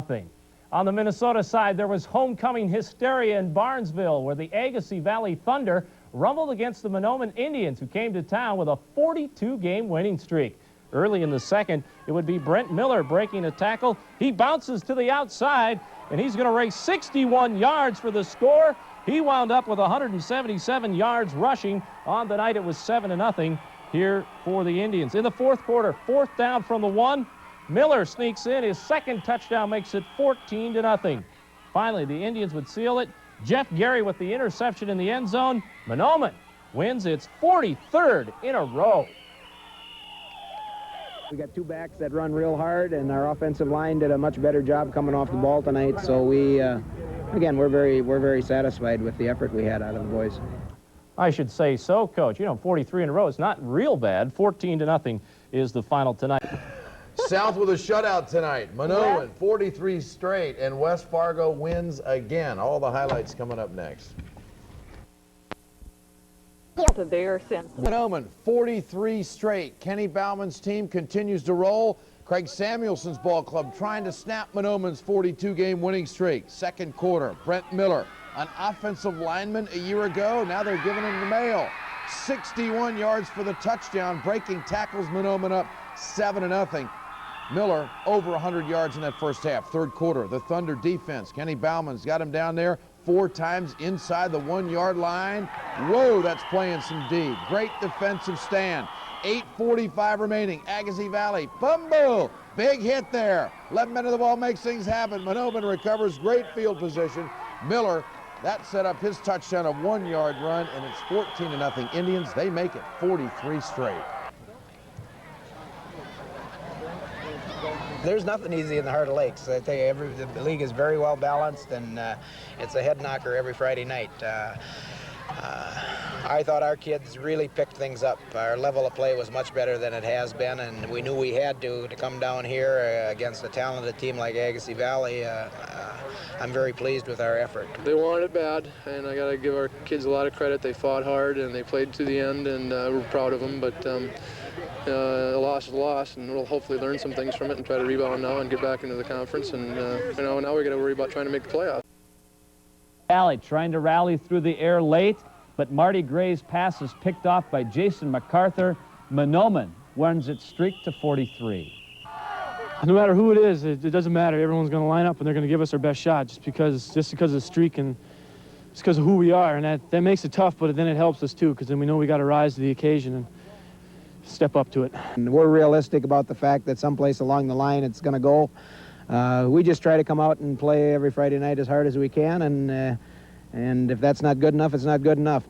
0-0. On the Minnesota side, there was homecoming hysteria in Barnesville, where the Agassiz Valley Thunder rumbled against the Mahnomen Indians, who came to town with a 42-game winning streak. Early in the second, it would be Brent Miller breaking a tackle. He bounces to the outside, and he's going to race 61 yards for the score. He wound up with 177 yards rushing. On the night, it was 7-0 here for the Indians. In the fourth quarter, 4th down from the 1. Miller sneaks in. His second touchdown makes it 14-0. Finally, the Indians would seal it. Jeff Gary with the interception in the end zone. Mahnomen wins its 43rd in a row. We got two backs that run real hard, and our offensive line did a much better job coming off the ball tonight. So we, again, we're very satisfied with the effort we had out of the boys. I should say so, Coach. You know, 43 in a row is not real bad. 14-0 is the final tonight. South with a shutout tonight. Mahnomen 43 straight, and West Fargo wins again. All the highlights coming up next. There since Mahnomen 43 straight. Kenny Bauman's team continues to roll. Craig Samuelson's ball club trying to snap Mahnomen's 42-game winning streak. Second quarter, Brent Miller, an offensive lineman a year ago. Now they're giving him the mail. 61 yards for the touchdown, breaking tackles Mahnomen up 7-0. Miller over 100 yards in that first half. Third quarter, the Thunder defense. Kenny Bauman's got him down there 4 times inside the 1-yard line. Whoa, that's playing some D. Great defensive stand. 8:45 remaining. Agassiz Valley, fumble. Big hit there. 11 men of the ball makes things happen. Mahnomen recovers, great field position. Miller, that set up his touchdown, a 1-yard run, and it's 14-0 Indians. They make it 43 straight. There's nothing easy in the heart of Lakes. I tell you, the league is very well balanced, and it's a head knocker every Friday night. I thought our kids really picked things up. Our level of play was much better than it has been, and we knew we had to come down here against a talented team like Agassiz Valley. I'm very pleased with our effort. They wanted it bad, and I got to give our kids a lot of credit. They fought hard, and they played to the end, and we're proud of them. But a loss is a loss, and we'll hopefully learn some things from it and try to rebound now and get back into the conference. And you know, now we got to worry about trying to make the playoffs. Valley trying to rally through the air late, but Marty Gray's pass is picked off by Jason MacArthur. Mahnomen runs its streak to 43. No matter who it is, it doesn't matter. Everyone's going to line up and they're going to give us our best shot just because of the streak and just because of who we are. And that makes it tough, but then it helps us too, because then we know we got to rise to the occasion and step up to it. And we're realistic about the fact that someplace along the line it's going to go. We just try to come out and play every Friday night as hard as we can, and if that's not good enough, it's not good enough.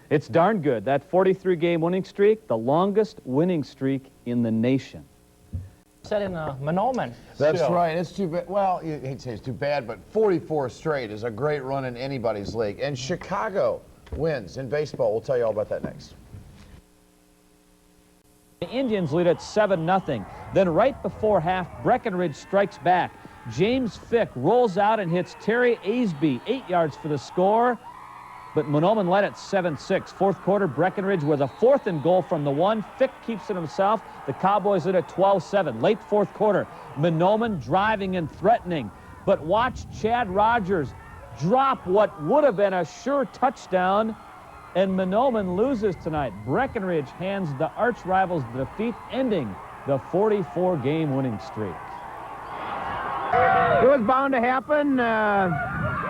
It's darn good. That 43-game winning streak, the longest winning streak in the nation. Said in Mahnomen. That's right. It's too bad. Well, you hate to say it's too bad, but 44 straight is a great run in anybody's league. And Chicago wins in baseball. We'll tell you all about that next. The Indians lead at 7-0. Then right before half, Breckenridge strikes back. James Fick rolls out and hits Terry Asby, 8 yards for the score. But Mahnomen led at 7-6. Fourth quarter, Breckenridge with a 4th and goal from the 1. Fick keeps it himself. The Cowboys lead at 12-7. Late fourth quarter, Mahnomen driving and threatening. But watch Chad Rogers drop what would have been a sure touchdown. And Mahnomen loses tonight. Breckenridge hands the arch rivals the defeat, ending the 44-game winning streak. It was bound to happen.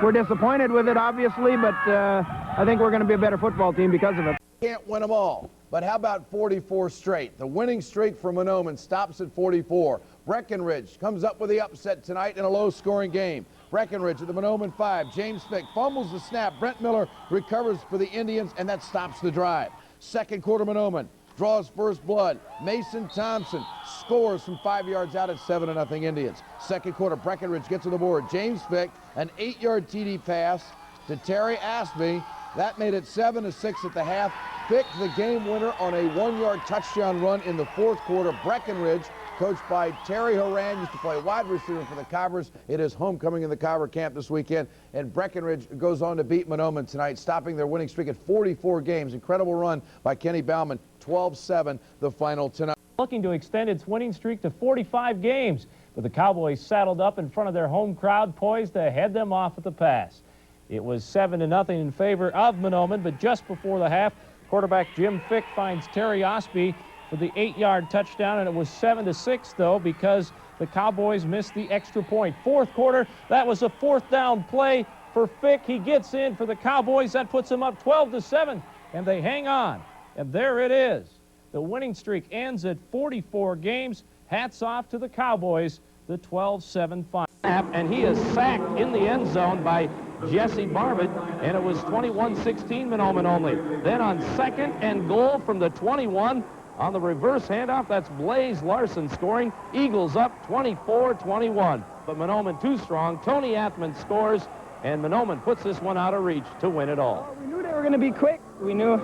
We're disappointed with it, obviously, but I think we're going to be a better football team because of it. Can't win them all, but how about 44 straight? The winning streak for Mahnomen stops at 44. Breckenridge comes up with the upset tonight in a low-scoring game. Breckenridge at the Mahnomen 5. James Fick fumbles the snap. Brent Miller recovers for the Indians, and that stops the drive. Second quarter, Mahnomen draws first blood. Mason Thompson scores from 5 yards out at 7-0 Indians. Second quarter, Breckenridge gets on the board. James Fick, an 8-yard TD pass to Terry Asby. That made it 7-6 at the half. Fick, the game winner on a 1-yard touchdown run in the fourth quarter. Breckenridge, coached by Terry Horan, used to play wide receiver for the Cobbers. It is homecoming in the Cobber camp this weekend, and Breckenridge goes on to beat Mahnomen tonight, stopping their winning streak at 44 games. Incredible run by Kenny Bauman. 12-7, the final tonight. Looking to extend its winning streak to 45 games. with the Cowboys saddled up in front of their home crowd, poised to head them off at the pass. It was 7-0 in favor of Mahnomen, but just before the half, quarterback Jim Fick finds Terry Osby for the 8-yard touchdown, and it was 7-6 though because the Cowboys missed the extra point. Fourth quarter, that was a fourth down play for Fick. He gets in for the Cowboys. That puts them up 12-7, and they hang on. And there it is. The winning streak ends at 44 games. Hats off to the Cowboys, the 12-7 final. And he is sacked in the end zone by Jesse Barnett, and it was 21-16 Mahnomen only. Then on 2nd and goal from the 21, on the reverse handoff, that's Blaze Larson scoring. Eagles up 24-21. But Mahnomen too strong. Tony Athman scores, and Mahnomen puts this one out of reach to win it all. We knew they were going to be quick. We knew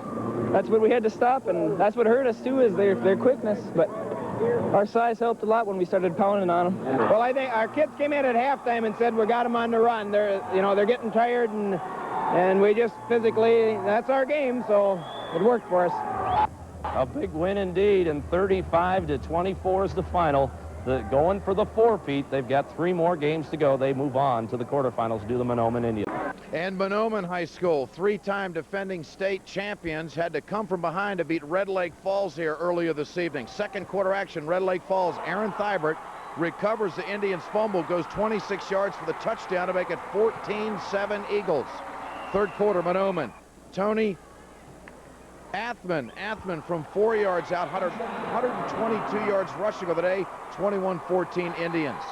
that's what we had to stop, and that's what hurt us too, is their quickness. But our size helped a lot when we started pounding on them. Well, I think our kids came in at halftime and said we got them on the run. They're getting tired, and we just physically, that's our game, so it worked for us. A big win indeed, and 35-24 is the final. Going for the four-peat. They've got 3 more games to go. They move on to the quarterfinals to do the Mahnomen Indians. And Mahnomen High School, 3-time defending state champions, had to come from behind to beat Red Lake Falls here earlier this evening. Second quarter action, Red Lake Falls. Aaron Thibert recovers the Indians' fumble, goes 26 yards for the touchdown to make it 14-7 Eagles. Third quarter, Mahnomen. Tony Athman from 4 yards out, 122 yards rushing of the day, 21-14 Indians.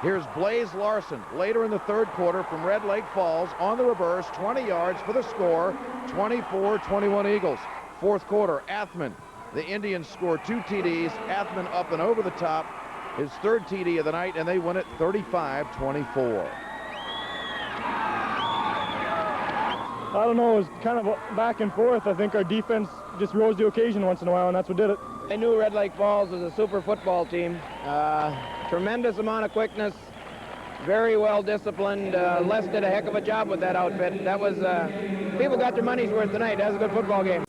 Here's Blaze Larson later in the third quarter from Red Lake Falls on the reverse, 20 yards for the score, 24-21 Eagles. Fourth quarter, Athman. The Indians score 2 TDs. Athman up and over the top, his third TD of the night, and they win it 35-24. I don't know, it was kind of back and forth. I think our defense just rose to the occasion once in a while, and that's what did it. I knew Red Lake Falls was a super football team. Tremendous amount of quickness, very well disciplined. Les did a heck of a job with that outfit. That was, people got their money's worth tonight. That was a good football game.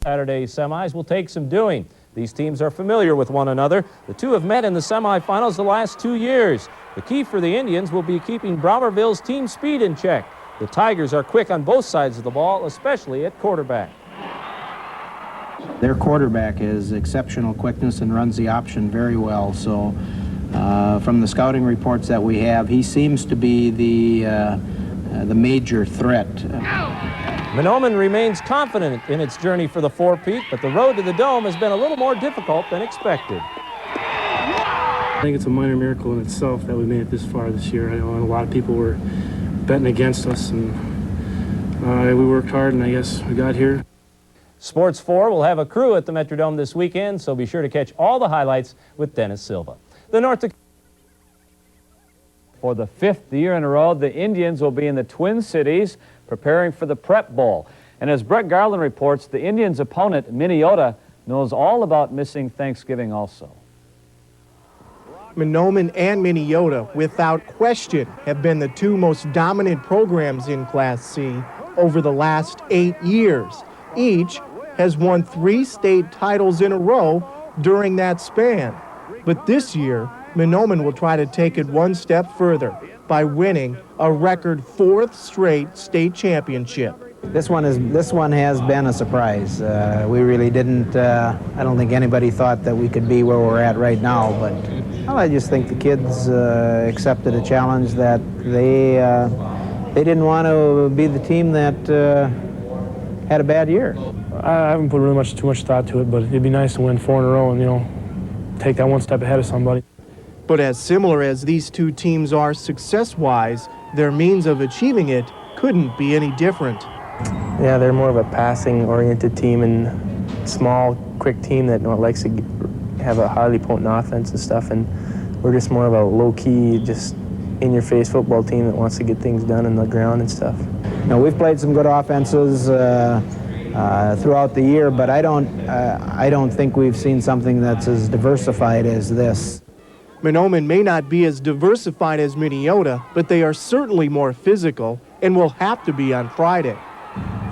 Saturday's semis will take some doing. These teams are familiar with one another. The two have met in the semifinals the last 2 years. The key for the Indians will be keeping Bromerville's team speed in check. The Tigers are quick on both sides of the ball, especially at quarterback. Their quarterback has exceptional quickness and runs the option very well. So from the scouting reports that we have, he seems to be the major threat. Mahnomen remains confident in its journey for the four-peat, but the road to the Dome has been a little more difficult than expected. I think it's a minor miracle in itself that we made it this far this year. I know a lot of people were betting against us, and we worked hard, and I guess we got here. Sports 4 will have a crew at the Metrodome this weekend, so be sure to catch all the highlights with Dennis Silva. The North Dakota. For the 5th year in a row, the Indians will be in the Twin Cities preparing for the Prep Bowl. And as Brett Garland reports, the Indians' opponent, Minnesota, knows all about missing Thanksgiving also. Mahnomen and Minnesota, without question, have been the 2 most dominant programs in Class C over the last 8 years. Each has won 3 state titles in a row during that span. But this year, Mahnomen will try to take it one step further by winning a record 4th straight state championship. This one has been a surprise. We really didn't, I don't think anybody thought that we could be where we're at right now, but well, I just think the kids accepted a challenge that they didn't want to be the team that had a bad year. I haven't put really too much thought to it, but it'd be nice to win 4 in a row and, you know, take that one step ahead of somebody. But as similar as these 2 teams are success-wise, their means of achieving it couldn't be any different. Yeah, they're more of a passing-oriented team and small, quick team that likes to have a highly potent offense and stuff, and we're just more of a low-key, just in-your-face football team that wants to get things done in the ground and stuff. Now, we've played some good offenses throughout the year, but I don't think we've seen something that's as diversified as this. Mahnomen may not be as diversified as Minnesota, but they are certainly more physical and will have to be on Friday.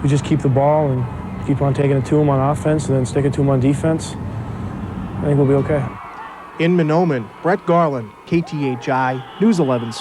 We just keep the ball and keep on taking it to them on offense and then stick it to them on defense. I think we'll be okay. In Mahnomen, Brett Garland, KTHI News 11 Sports.